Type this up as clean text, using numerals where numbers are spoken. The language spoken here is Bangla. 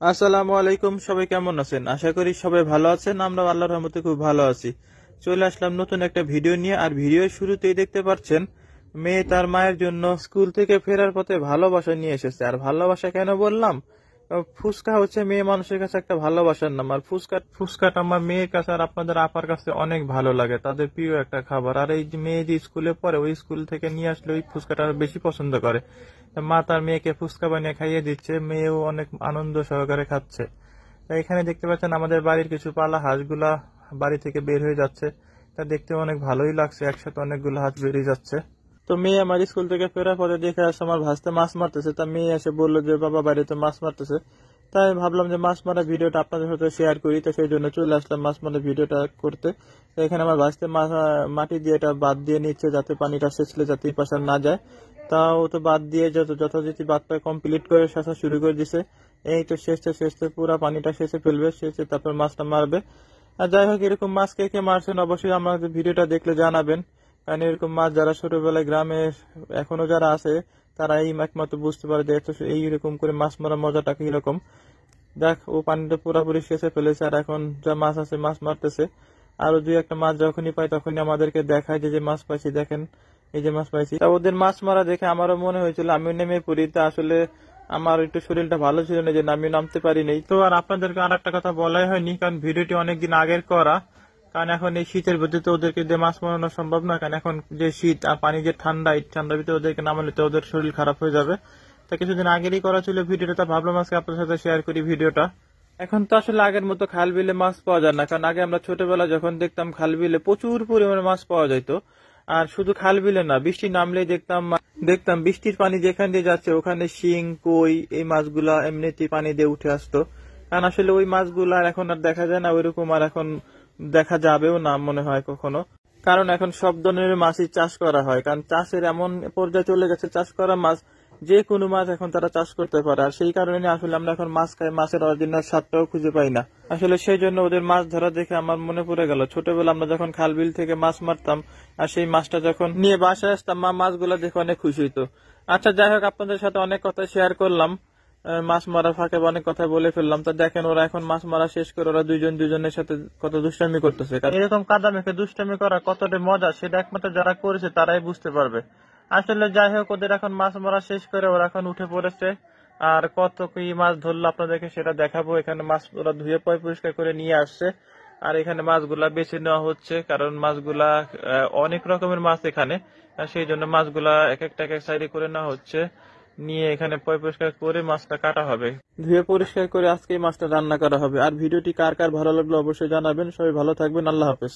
আসসালামু আলাইকুম, সবাই কেমন আছেন? আশা করি সবাই ভালো আছেন। আমরা আল্লাহর রহমতে খুব ভালো আছি। চলে আসলাম নতুন একটা ভিডিও নিয়ে। আর ভিডিওর শুরুতেই দেখতে পাচ্ছেন মেয়ে তার মায়ের জন্য স্কুল থেকে ফেরার পথে ভালোবাসা নিয়ে এসেছে। আর ভালোবাসা কেন বললাম? ফুচকা হচ্ছে মেয়ে মানুষের কাছে একটা ভালোবাসার নাম। আর ফুচকাটা আমার মেয়ের কাছে আর আপনাদের আপার কাছে অনেক ভালো লাগে, তাদের প্রিয় একটা খাবার। আর এই যে মেয়ে যে স্কুলে পড়ে, ওই স্কুল থেকে নিয়ে আসলে ওই ফুচকাটা বেশি পছন্দ করে। মা তার মেয়েকে ফুচকা বানিয়ে খাইয়ে দিচ্ছে, মেয়েও অনেক আনন্দ সহকারে খাচ্ছে। তা এখানে দেখতে পাচ্ছেন আমাদের বাড়ির কিছু পালা হাঁসগুলা বাড়ি থেকে বের হয়ে যাচ্ছে। তা দেখতে অনেক ভালোই লাগছে, একসাথে অনেকগুলো হাঁস বেরিয়ে যাচ্ছে। তো মেয়ে আমার স্কুল থেকে ফেরার পরে দেখে আসে আমার ভাসতে মাছ মারতেছে। তা মেয়ে এসে বললো যে বাবা বাড়িতে মাছ মারতেছে। তাই আমি ভাবলাম যে মাছ মারা ভিডিওটা আপনাদের সাথে শেয়ার করি, তো সেই জন্য চলে আসলাম মাছ মারা ভিডিওটা করতে। তো এখানে আমার ভাসতে মাটি দিয়ে এটা বাদ দিয়ে নিচ্ছে, যাতে পানিটা সেচলে যাতে এই পাশে আর না যায়। তাও তো বাদ দিয়ে যথারীতি বাদটা কমপ্লিট করে সেচা শুরু করে দিছে। এই তো সেচতে সেচতে পুরো পানিটা সেচে ফেলবে, সেচে তারপর মাছটা মারবে। আর যাই হোক, এরকম মাছ কে কে মারছেন অবশ্যই আমাদের ভিডিওটা দেখলে জানাবেন। কারণ এরকম মাছ যারা ছোটবেলায় গ্রামে এখনো যারা আছে, তারা এই একমাত্র বুঝতে পারে যে এইরকম করে মাছ মারার মজাটা কিরকম। দেখ, ও পানিটা পুরোপুরি সেচে ফেলেছে, আর এখন যা মাছ আছে মাছ মারতেছে। আরো দুই একটা মাছ যখনই পাই তখনই আমাদেরকে দেখায় যে যে মাছ পাইছি, দেখেন এই যে মাছ পাইছি। তা ওদের মাছ মারা দেখে আমারও মনে হয়েছিল আমিও নেমে পড়ি। তা আসলে আমার একটু শরীরটা ভালো ছিল না, যে আমি নামতে পারিনি। তো আর আপনাদেরকে আর একটা কথা বলাই হয়নি, কারণ ভিডিওটি অনেকদিন আগের করা। কারণ এখন এই শীতের ভিতরে তো ওদেরকে দিয়ে মাছ মারানো সম্ভব না, কারণ এখন যে শীত আর পানি যে ঠান্ডা, এই ঠান্ডার ভিতরে ওদেরকে নামালে তো ওদের শরীর খারাপ হয়ে যাবে। তা কিছুদিন আগেরই করা ছিল ভিডিওটা, তা ভাবলাম আজকে আপনাদের সাথে শেয়ার করি ভিডিওটা। এখন তো আসলে আগের মতো খাল বিলে মাছ পাওয়া যায় না, কারণ আগে আমরা ছোটবেলা যখন দেখতাম খাল বিলে প্রচুর পরিমাণে মাছ পাওয়া যেত। আর শুধু খাল বিলে না, বৃষ্টি নামলেই দেখতাম দেখতাম বৃষ্টির পানি যেখান দিয়ে যাচ্ছে ওখানে শিং, কই, এই মাছগুলা এমনিতেই পানি দিয়ে উঠে আসতো। কারণ আসলে ওই মাছগুলা এখন আর দেখা যায় না ওইরকম, আর এখন দেখা যাবেও না মনে হয় কখনো। কারণ এখন সব ধরনের মাছই চাষ করা হয়, কারণ চাষের এমন পর্যায়ে চলে গেছে, চাষ করা মাছ যে কোনো মাছ এখন তারা চাষ করতে পারে। আর সেই কারণে আসলে আমরা এখন মাছ খাই, মাছের অরিজিনাল স্বাদটাও খুঁজে পাই না। আসলে সেই জন্য ওদের মাছ ধরা দেখে আমার মনে পড়ে গেল ছোটবেলা আমরা যখন খাল বিল থেকে মাছ মারতাম, আর সেই মাছটা যখন নিয়ে বাসায় আসতাম, মা মাছগুলো দেখে অনেক খুশি হইতো। আচ্ছা, যাই হোক, আপনাদের সাথে অনেক কথা শেয়ার করলাম। মাছ মারার ফাঁকে অনেক কথা বলে ফেললাম। তা দেখেন, ওরা এখন মাছ মারা শেষ করে ওরা দুইজন দুজনের সাথে কত দুষ্টামি করতেছে। কারণ এরকম কাদা মেখে দুষ্টামি করা কতটা মজা, সেটা একমাত্র যারা করেছে তারাই বুঝতে পারবে। আসলে যাই হোক, ওদের এখন মাছ মারা শেষ করে ওরা এখন উঠে পড়েছে। আর কত কি মাছ ধরলো আপনাদেরকে সেটা দেখাবো। এখানে মাছ ওরা ধুয়ে পরিষ্কার করে নিয়ে আসছে। আর এখানে মাছগুলা বেছে নেওয়া হচ্ছে, কারণ মাছগুলা অনেক রকমের মাছ এখানে। আর সেই জন্য মাছগুলা এক একটা এক এক সাইডে করে নেওয়া হচ্ছে, নিয়ে এখানে পরিষ্কার করে মাছটা কাটা হবে। ধুয়ে পরিষ্কার করে আজকে মাছটা রান্না করা হবে। আর ভিডিওটি কার কার ভালো লাগলো অবশ্যই জানাবেন। সবাই ভালো থাকবেন, আল্লাহ হাফেজ।